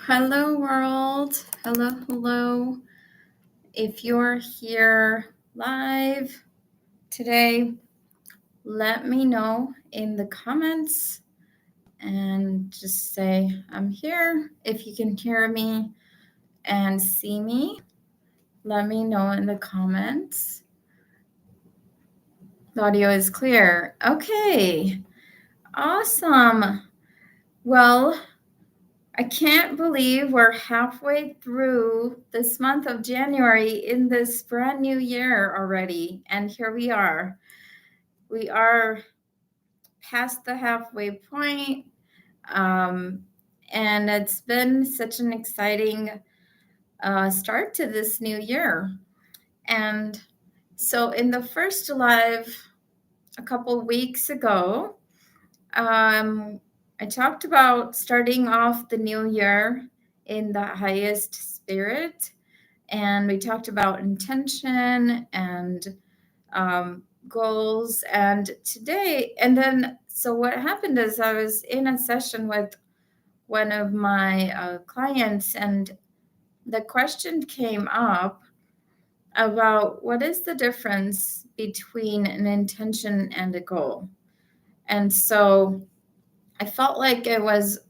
Hello, world. Hello, hello. If you're here live today, let me know in the comments and just say I'm here. If you can hear me and see me, let me know in the comments. The audio is clear. Okay, awesome. Well, I can't believe we're halfway through this month of January in this brand new year already. And here we are. We are past the halfway point. And it's been such an exciting start to this new year. And so, in the first live a couple weeks ago, I talked about starting off the new year in the highest spirit, and we talked about intention and goals. And today, so what happened is I was in a session with one of my clients, and the question came up about what is the difference between an intention and a goal. And so I felt like it was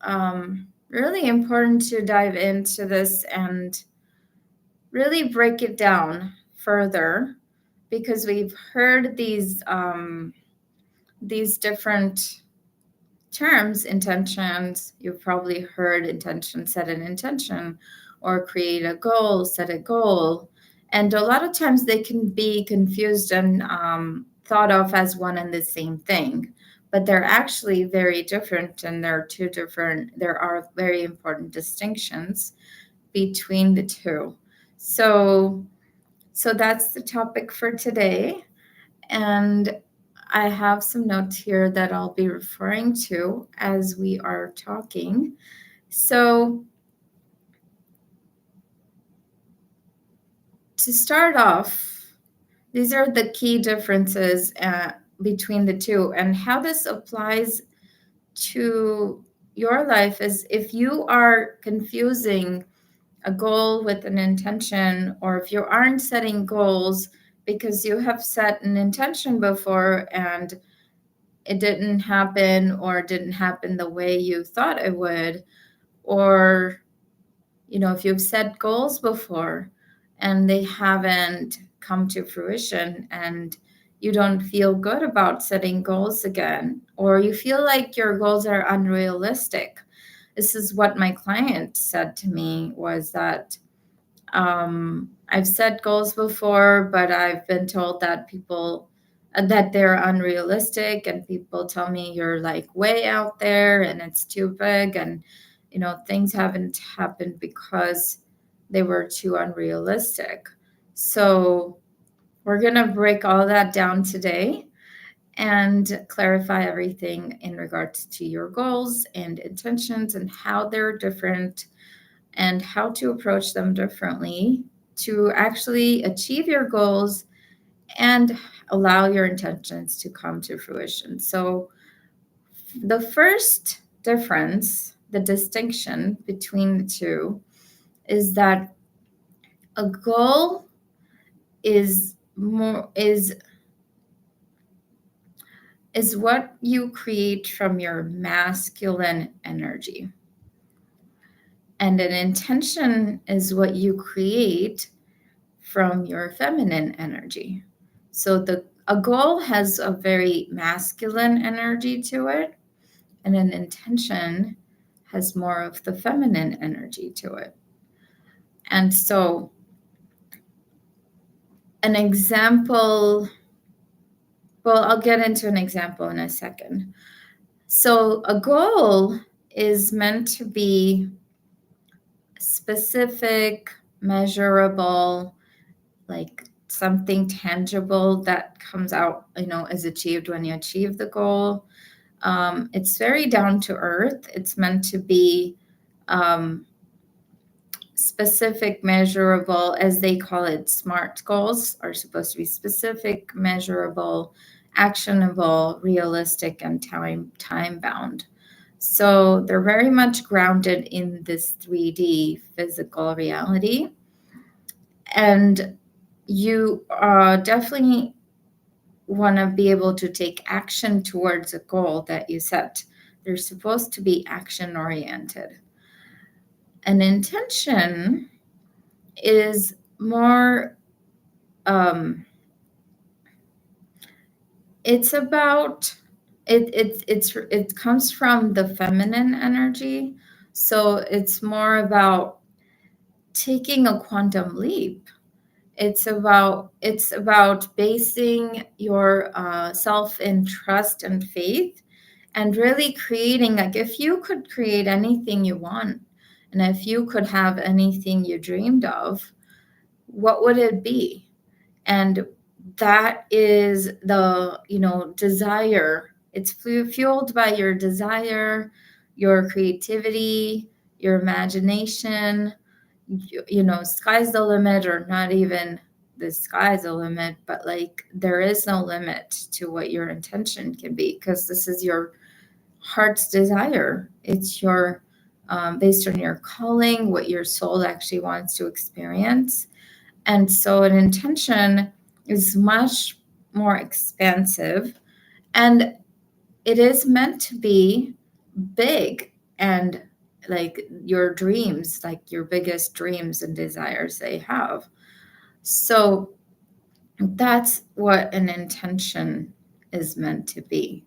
really important to dive into this and really break it down further, because we've heard these different terms, intentions. You've probably heard intention, set an intention, or create a goal, set a goal. And a lot of times they can be confused and thought of as one and the same thing, but they're actually very different, and there are very important distinctions between the two. So that's the topic for today. And I have some notes here that I'll be referring to as we are talking. So to start off, these are the key differences between the two, and how this applies to your life is if you are confusing a goal with an intention, or if you aren't setting goals because you have set an intention before and it didn't happen, or didn't happen the way you thought it would, or if you've set goals before and they haven't come to fruition, and you don't feel good about setting goals again, or you feel like your goals are unrealistic. This is what my client said to me, was that I've set goals before, but I've been told that that they're unrealistic, and people tell me you're like way out there and it's too big, and things haven't happened because they were too unrealistic. So we're going to break all that down today and clarify everything in regards to your goals and intentions, and how they're different, and how to approach them differently to actually achieve your goals and allow your intentions to come to fruition. So the first difference, the distinction between the two, is that a goal is what you create from your masculine energy, and an intention is what you create from your feminine energy. So a goal has a very masculine energy to it, and an intention has more of the feminine energy to it. And so an example, well, I'll get into an example in a second. So a goal is meant to be specific, measurable, like something tangible that comes out, is achieved when you achieve the goal. It's very down to earth. It's meant to be specific, measurable, as they call it. SMART goals are supposed to be specific, measurable, actionable, realistic, and time bound. So they're very much grounded in this 3D physical reality. And you definitely want to be able to take action towards a goal that you set. They're supposed to be action oriented. An intention is more, it's about, it comes from the feminine energy. So it's more about taking a quantum leap. It's about basing your self in trust and faith, and really creating, like, if you could create anything you want, and if you could have anything you dreamed of, what would it be? And that is the, desire. It's fueled by your desire, your creativity, your imagination. Sky's the limit, or not even the sky's the limit, but like there is no limit to what your intention can be, because this is your heart's desire. It's your based on your calling, what your soul actually wants to experience. And so an intention is much more expansive, and it is meant to be big, and like your dreams, like your biggest dreams and desires they have. So that's what an intention is meant to be.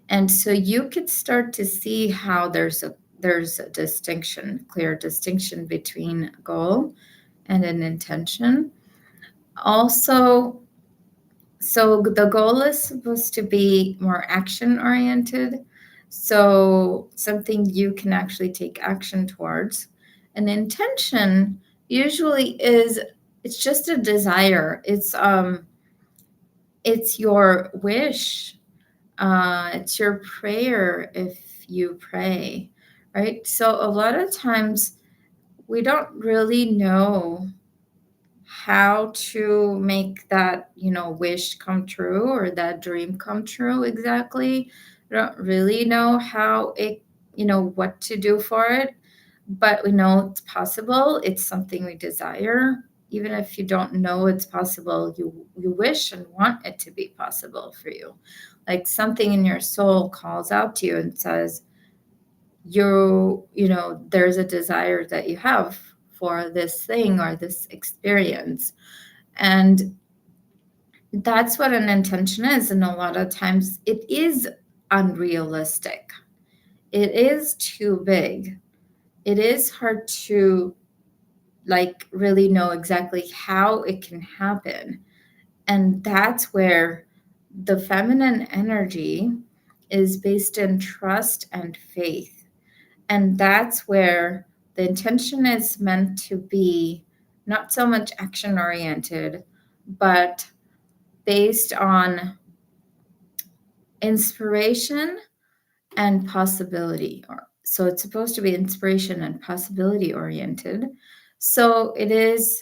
And so you could start to see how there's a distinction, clear distinction between a goal and an intention. Also, so the goal is supposed to be more action oriented. So something you can actually take action towards. An intention usually it's just a desire. It's your wish. It's your prayer if you pray, right? So a lot of times we don't really know how to make that, wish come true, or that dream come true exactly. I don't really know how it, what to do for it, but we know it's possible. It's something we desire. Even if you don't know it's possible, you wish and want it to be possible for you. Like something in your soul calls out to you and says, there's a desire that you have for this thing or this experience. And that's what an intention is. And a lot of times it is unrealistic. It is too big. It is hard to like really know exactly how it can happen. And that's where the feminine energy is based in trust and faith. And that's where the intention is meant to be not so much action oriented, but based on inspiration and possibility. So it's supposed to be inspiration and possibility oriented. So it is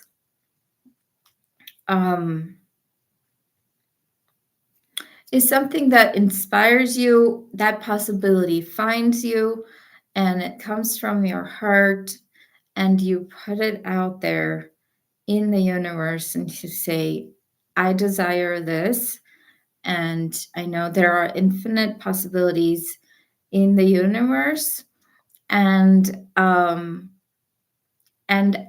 something that inspires you, that possibility finds you, and it comes from your heart, and you put it out there in the universe and you say, I desire this. And I know there are infinite possibilities in the universe. And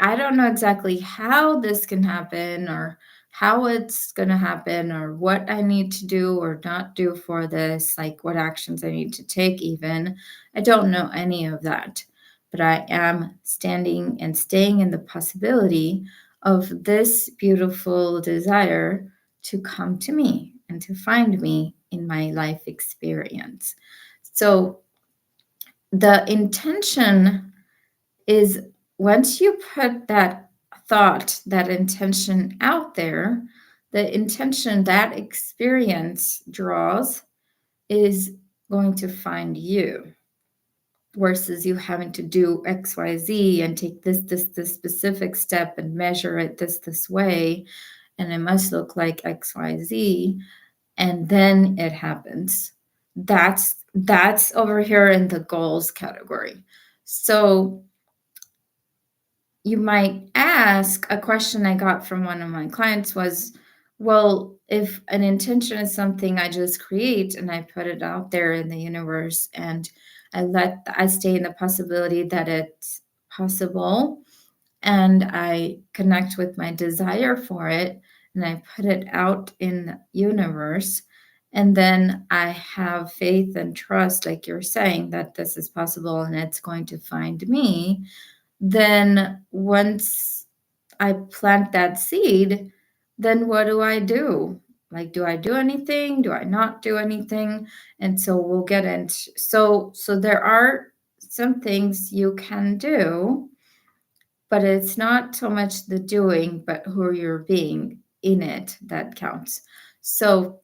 I don't know exactly how this can happen, or how it's going to happen, or what I need to do or not do for this, like what actions I need to take even. I don't know any of that. But I am standing and staying in the possibility of this beautiful desire to come to me and to find me in my life experience. So the intention is, once you put that thought, that intention out there, the intention that experience draws is going to find you, versus you having to do XYZ and take this specific step and measure it this way, and it must look like XYZ, and then it happens. That's that's over here in the goals category. So you might ask, a question I got from one of my clients was, well, if an intention is something I just create and I put it out there in the universe and I stay in the possibility that it's possible, and I connect with my desire for it and I put it out in the universe, and then I have faith and trust, like you're saying, that this is possible and it's going to find me, then once I plant that seed, then what do I do? Like, do I do anything? Do I not do anything? And so we'll get into, so there are some things you can do, but it's not so much the doing, but who you're being in it that counts. So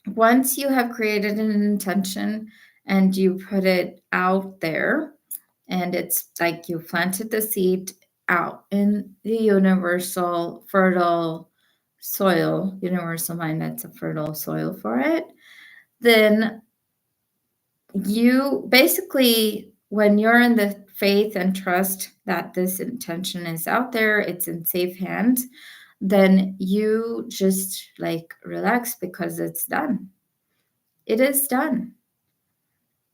once you have created an intention and you put it out there, and it's like you planted the seed out in the universal fertile soil, universal mind, that's a fertile soil for it, then you basically, when you're in the faith and trust that this intention is out there, it's in safe hands, then you just like relax because it's done. It is done.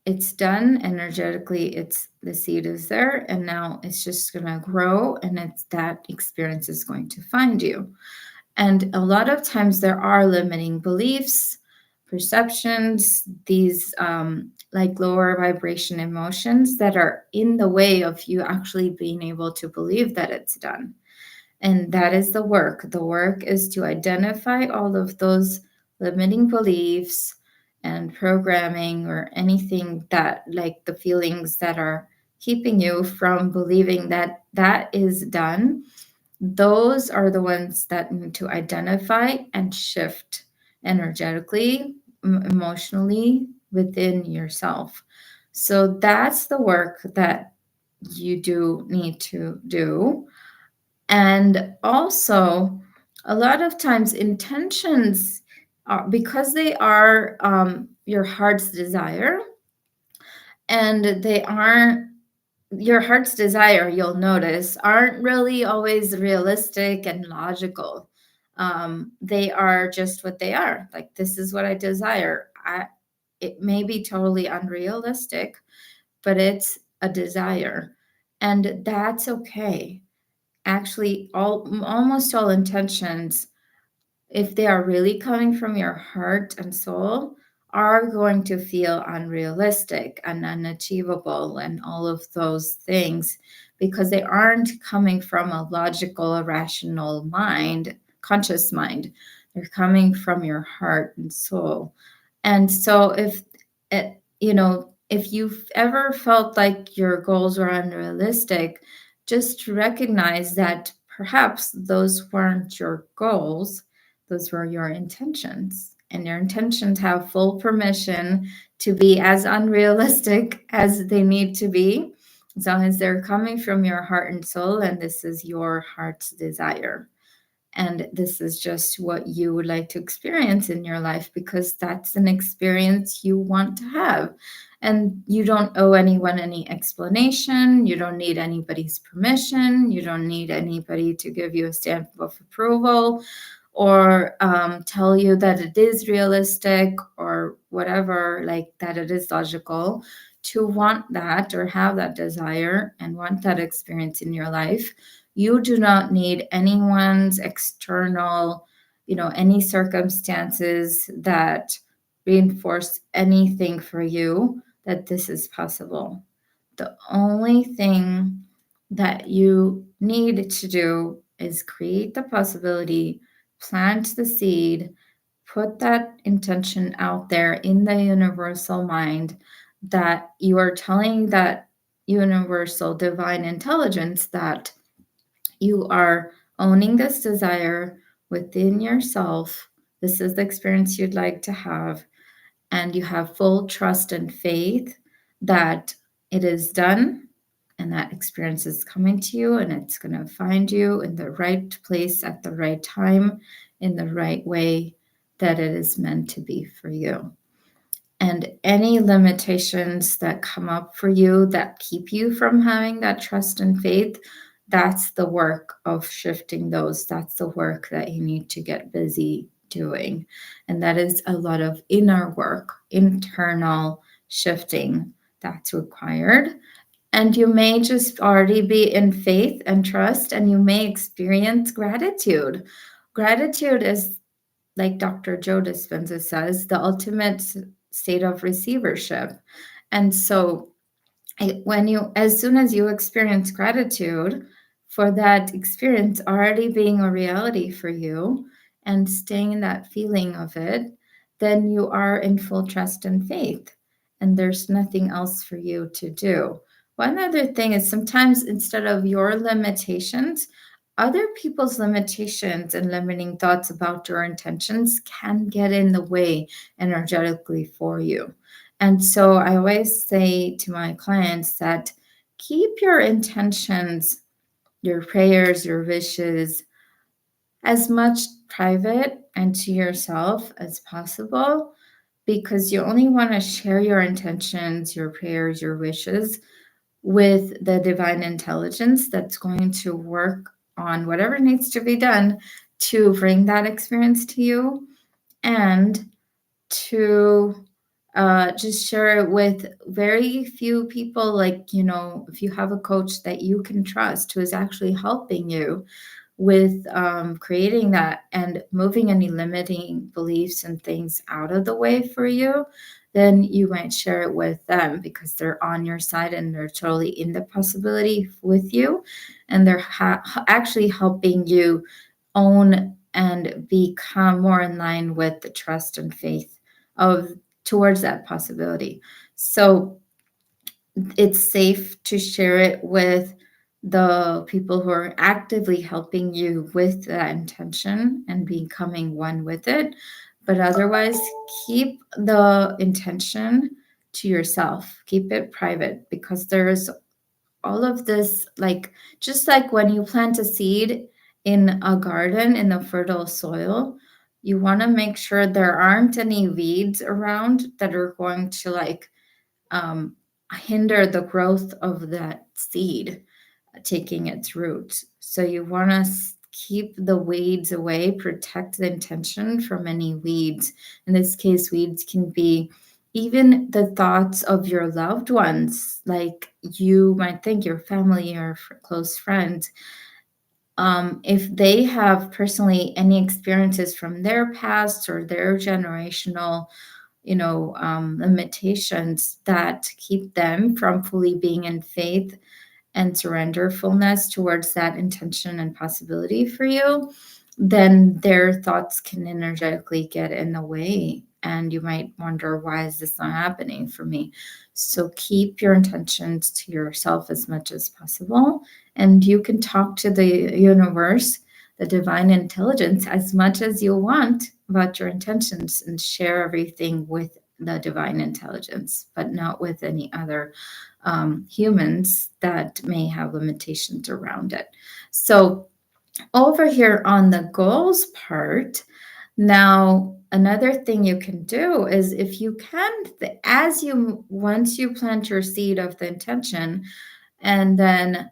It's done energetically. It's the seed is there, and now it's just going to grow, and it's that experience is going to find you. And a lot of times there are limiting beliefs, perceptions, these like lower vibration emotions that are in the way of you actually being able to believe that it's done. And that is the work. The work is to identify all of those limiting beliefs and programming or anything that, like the feelings that are keeping you from believing that that is done. Those are the ones that need to identify and shift energetically, emotionally within yourself. So that's the work that you do need to do. And also, a lot of times, intentions are because they are your heart's desire, and they aren't your heart's desire, you'll notice, aren't really always realistic and logical. They are just what they are. Like, this is what I desire. It may be totally unrealistic, but it's a desire, and that's okay. Actually, almost all intentions, if they are really coming from your heart and soul, are going to feel unrealistic and unachievable and all of those things, because they aren't coming from a logical, rational mind, conscious mind. They're coming from your heart and soul. And so if if you've ever felt like your goals were unrealistic, just recognize that perhaps those weren't your goals, those were your intentions. And your intentions have full permission to be as unrealistic as they need to be, as long as they're coming from your heart and soul, and this is your heart's desire. And this is just what you would like to experience in your life, because that's an experience you want to have. And you don't owe anyone any explanation. You don't need anybody's permission. You don't need anybody to give you a stamp of approval, or tell you that it is realistic or whatever, like that it is logical to want that or have that desire and want that experience in your life. You do not need anyone's external, any circumstances that reinforce anything for you that this is possible. The only thing that you need to do is create the possibility, plant the seed, put that intention out there in the universal mind, that you are telling that universal divine intelligence that you are owning this desire within yourself. This is the experience you'd like to have. And you have full trust and faith that it is done, and that experience is coming to you, and it's going to find you in the right place at the right time, in the right way that it is meant to be for you. And any limitations that come up for you that keep you from having that trust and faith, that's the work of shifting those. That's the work that you need to get busy doing. And that is a lot of inner work, internal shifting that's required. And you may just already be in faith and trust, and you may experience gratitude. Gratitude is, like Dr. Joe Dispenza says, the ultimate state of receivership. And so as soon as you experience gratitude for that experience already being a reality for you and staying in that feeling of it, then you are in full trust and faith, and there's nothing else for you to do. One other thing is, sometimes instead of your limitations, other people's limitations and limiting thoughts about your intentions can get in the way energetically for you. And so I always say to my clients that keep your intentions, your prayers, your wishes as much private and to yourself as possible, because you only want to share your intentions, your prayers, your wishes with the divine intelligence that's going to work on whatever needs to be done to bring that experience to you, and to just share it with very few people. Like, if you have a coach that you can trust who is actually helping you with creating that and moving any limiting beliefs and things out of the way for you, then you might share it with them, because they're on your side and they're totally in the possibility with you, and they're actually helping you own and become more in line with the trust and faith of towards that possibility. So it's safe to share it with the people who are actively helping you with that intention and becoming one with it. But otherwise, keep the intention to yourself. Keep it private, because there's all of this, like, just like when you plant a seed in a garden in the fertile soil, you want to make sure there aren't any weeds around that are going to, like, um, hinder the growth of that seed taking its root. So you want to keep the weeds away, protect the intention from any weeds. In this case, weeds can be even the thoughts of your loved ones, like you might think your family or close friends. If they have personally any experiences from their past or their generational limitations that keep them from fully being in faith and surrenderfulness towards that intention and possibility for you, then their thoughts can energetically get in the way. And you might wonder, why is this not happening for me? So keep your intentions to yourself as much as possible. And you can talk to the universe, the divine intelligence, as much as you want about your intentions, and share everything with the divine intelligence, but not with any other humans that may have limitations around it. So over here on the goals part, now another thing you can do is, if you can, once you plant your seed of the intention, and then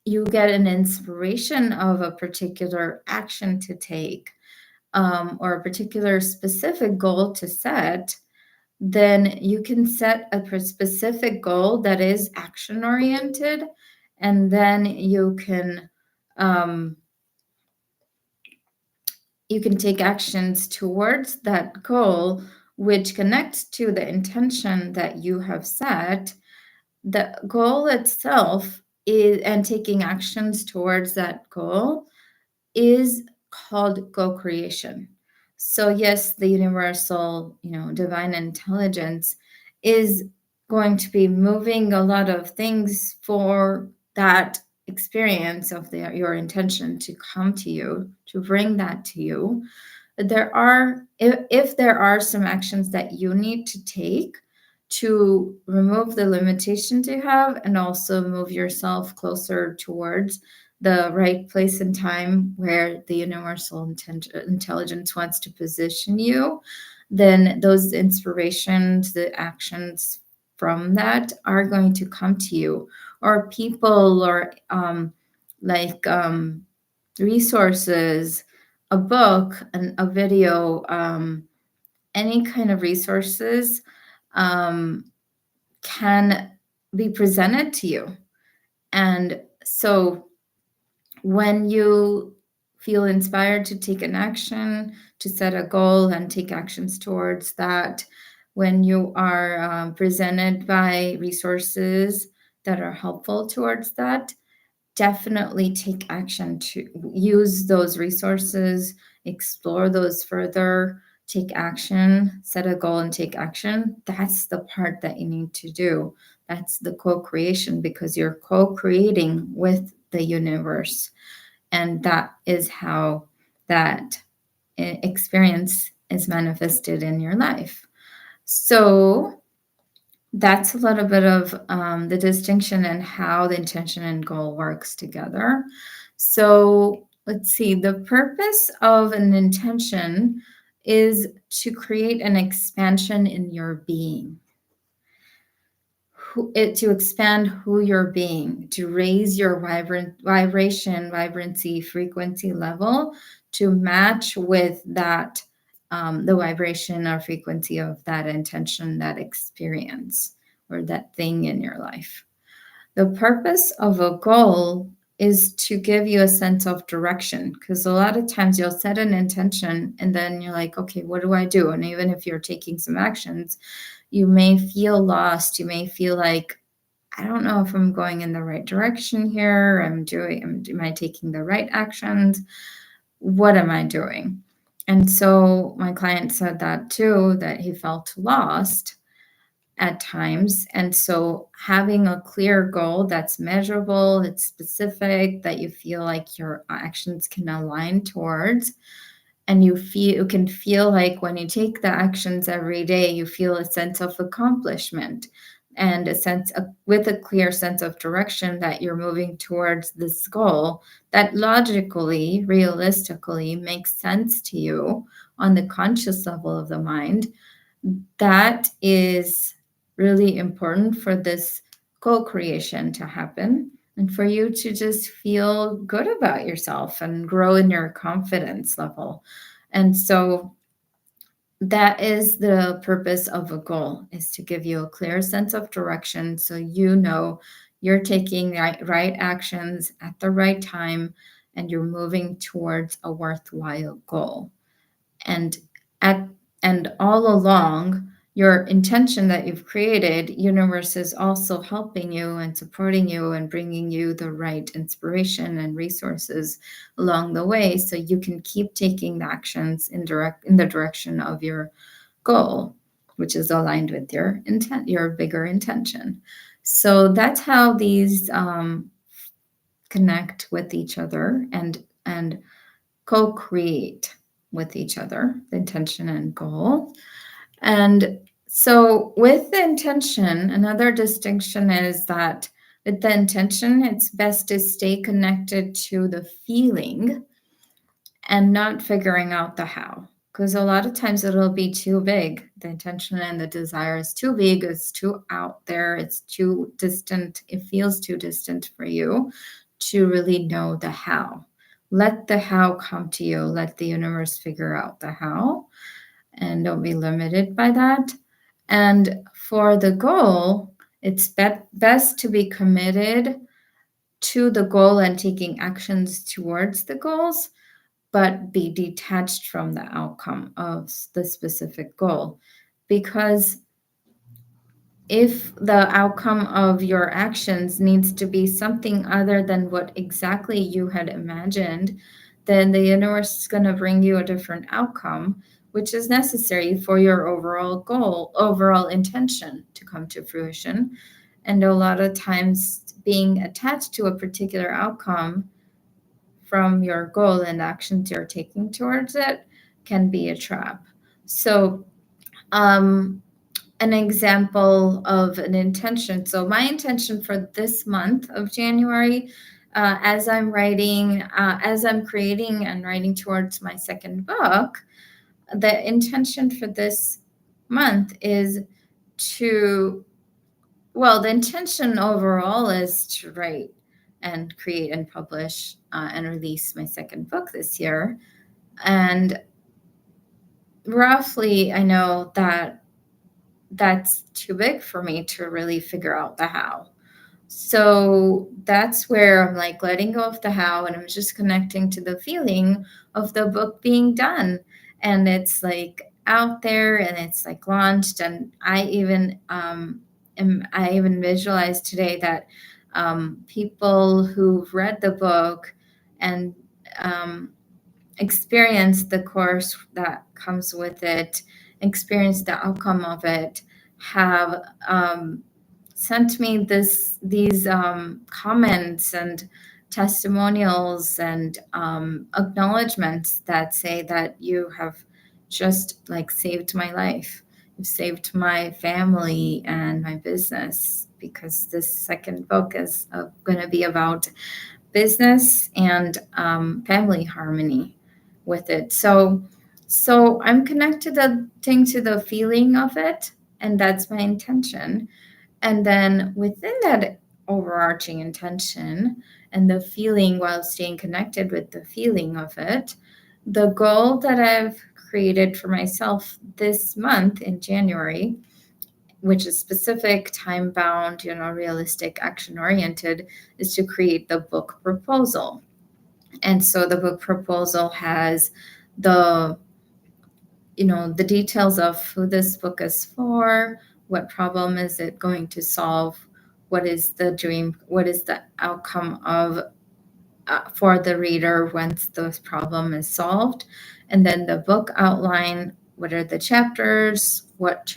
you get an inspiration of a particular action to take, or a particular specific goal to set, then you can set a specific goal that is action oriented, and then um, you can take actions towards that goal, which connects to the intention that you have set. The goal itself is, and taking actions towards that goal, is called co-creation. So yes, the universal, divine intelligence is going to be moving a lot of things for that experience of your intention to come to you, to bring that to you. If there are some actions that you need to take to remove the limitations you have, and also move yourself closer towards the right place and time where the universal intelligence wants to position you, then those inspirations, the actions from that are going to come to you, or people, or like resources, a book, a video, any kind of resources um, can be presented to you. And so when you feel inspired to take an action, to set a goal and take actions towards that, when you are presented by resources that are helpful towards that, definitely take action to use those resources, explore those further, take action, set a goal and take action. That's the part that you need to do. That's the co-creation, because you're co-creating with the universe. And that is how that experience is manifested in your life. So that's a little bit of the distinction and how the intention and goal works together. So let's see, the purpose of an intention is to create an expansion in your being, to expand who you're being, to raise your vibrancy, frequency level to match with that, the vibration or frequency of that intention, that experience, or that thing in your life. The purpose of a goal is to give you a sense of direction, because a lot of times you'll set an intention and then you're like, okay, what do I do? And even if you're taking some actions, you may feel lost. You may feel like, I don't know if I'm going in the right direction here. Am I taking the right actions? What am I doing? And so my client said that too, that he felt lost at times. And so having a clear goal that's measurable, it's specific, that you feel like your actions can align towards, and you can feel like when you take the actions every day, you feel a sense of accomplishment and with a clear sense of direction that you're moving towards this goal that logically, realistically makes sense to you on the conscious level of the mind. That is really important for this co-creation to happen, and for you to just feel good about yourself and grow in your confidence level. And so that is the purpose of a goal, is to give you a clear sense of direction, so you know you're taking right actions at the right time, and you're moving towards a worthwhile goal. And at and all along, your intention that you've created, universe is also helping you and supporting you and bringing you the right inspiration and resources along the way, so you can keep taking the actions in the direction of your goal, which is aligned with your intent, your bigger intention. So that's how these connect with each other and co-create with each other, the intention and goal. And so with the intention, another distinction is that with the intention, it's best to stay connected to the feeling and not figuring out the how. Because a lot of times it'll be too big. The intention and the desire is too big, it's too out there, it's too distant. It feels too distant for you to really know the how. Let the how come to you. Let the universe figure out the how, and don't be limited by that. And for the goal, it's best to be committed to the goal and taking actions towards the goals, but be detached from the outcome of the specific goal. Because if the outcome of your actions needs to be something other than what exactly you had imagined, then the universe is going to bring you a different outcome, which is necessary for your overall goal, overall intention to come to fruition. And a lot of times, being attached to a particular outcome from your goal and actions you're taking towards it can be a trap. So, an example of an intention. So, my intention for this month of January, as I'm creating and writing towards my second book, the intention for this month is to, well, the intention overall is to write and create and publish and release my second book this year. And roughly, I know that that's too big for me to really figure out the how. So that's where I'm like letting go of the how, and I'm just connecting to the feeling of the book being done. And it's like out there and it's like launched. And I even visualized today that people who've read the book and um, experience the course that comes with it, experience the outcome of it, have sent me these comments and testimonials and acknowledgments that say that you have just like saved my life. You've saved my family and my business, because this second book is going to be about business and family harmony with it. So I'm connected to the feeling of it, and that's my intention. And then within that overarching intention and the feeling, while staying connected with the feeling of it, the goal that I've created for myself this month in January, which is specific, time bound, realistic, action oriented, is to create the book proposal. And so the book proposal has the the details of who this book is for, what problem is it going to solve, what is the dream, what is the outcome of for the reader once the problem is solved, and then the book outline, what are the chapters, what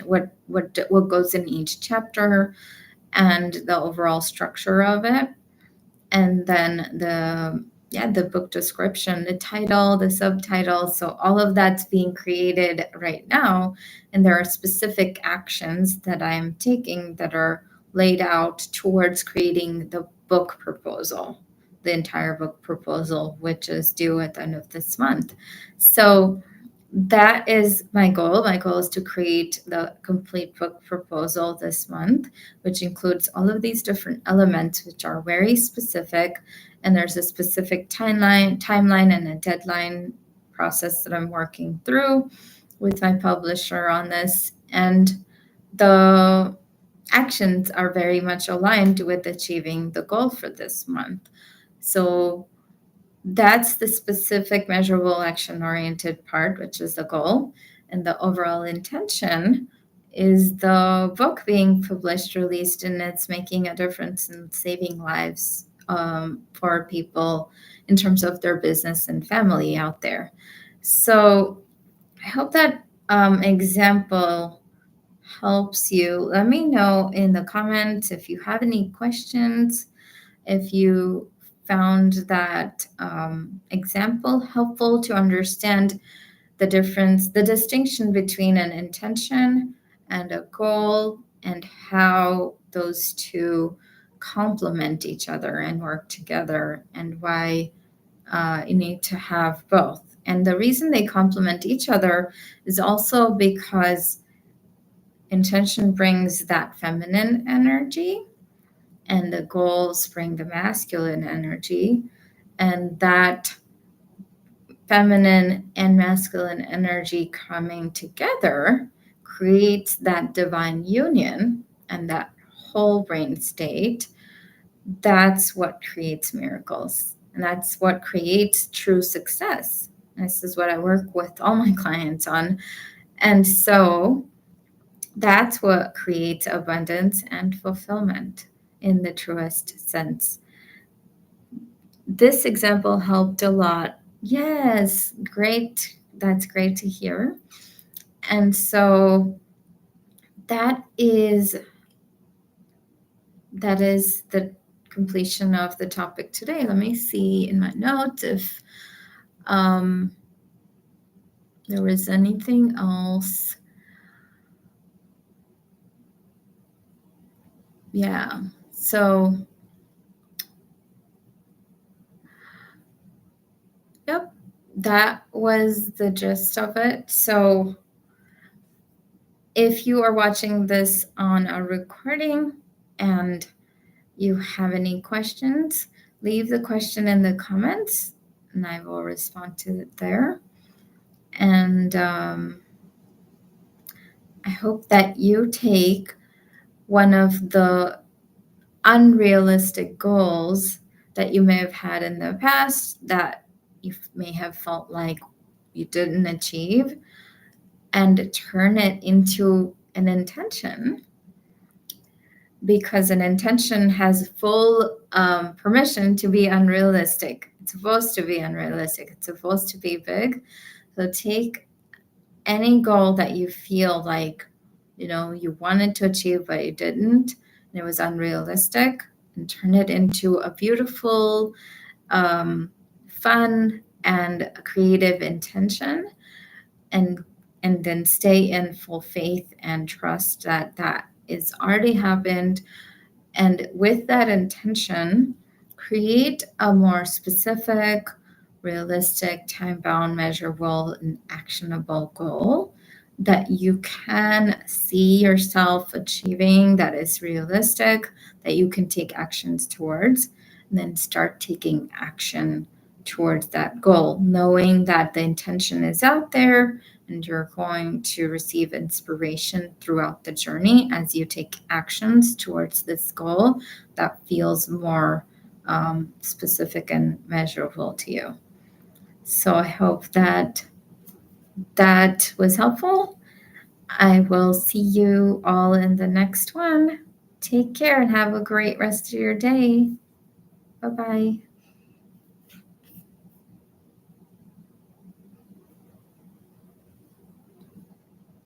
goes in each chapter, and the overall structure of it, and then the book description, the title, the subtitle. So all of that's being created right now, and there are specific actions that I'm taking that are laid out towards creating the book proposal, the entire book proposal, which is due at the end of this month. So that is my goal. My goal is to create the complete book proposal this month, which includes all of these different elements, which are very specific. And there's a specific timeline and a deadline process that I'm working through with my publisher on this. And the actions are very much aligned with achieving the goal for this month. So that's the specific, measurable, action-oriented part, which is the goal. And the overall intention is the book being published, released, and it's making a difference in saving lives for people in terms of their business and family out there. So I hope that example helps you. Let me know in the comments if you have any questions, if you found that example helpful to understand the difference, the distinction between an intention and a goal, and how those two complement each other and work together, and why you need to have both. And the reason they complement each other is also because intention brings that feminine energy, and the goals bring the masculine energy, and that feminine and masculine energy coming together creates that divine union and that whole brain state. That's what creates miracles, and that's what creates true success. This is what I work with all my clients on. And so that's what creates abundance and fulfillment in the truest sense. This example helped a lot. Yes, great. That's great to hear. And so that is the completion of the topic today. Let me see in my notes if there was anything else. Yeah. So, yep. that was the gist of it. So if you are watching this on a recording and you have any questions, leave the question in the comments and I will respond to it there. And I hope that you take one of the unrealistic goals that you may have had in the past that you may have felt like you didn't achieve and turn it into an intention, because an intention has full permission to be unrealistic. It's supposed to be unrealistic. It's supposed to be big. So take any goal that you feel like, you wanted to achieve, but you didn't, and it was unrealistic, and turn it into a beautiful, fun, and creative intention, and then stay in full faith and trust that that is already happened. And with that intention, create a more specific, realistic, time-bound, measurable, and actionable goal that you can see yourself achieving, that is realistic, that you can take actions towards, and then start taking action towards that goal, knowing that the intention is out there and you're going to receive inspiration throughout the journey as you take actions towards this goal that feels more specific and measurable to you. So I hope that that was helpful. I will see you all in the next one. Take care and have a great rest of your day. Bye-bye.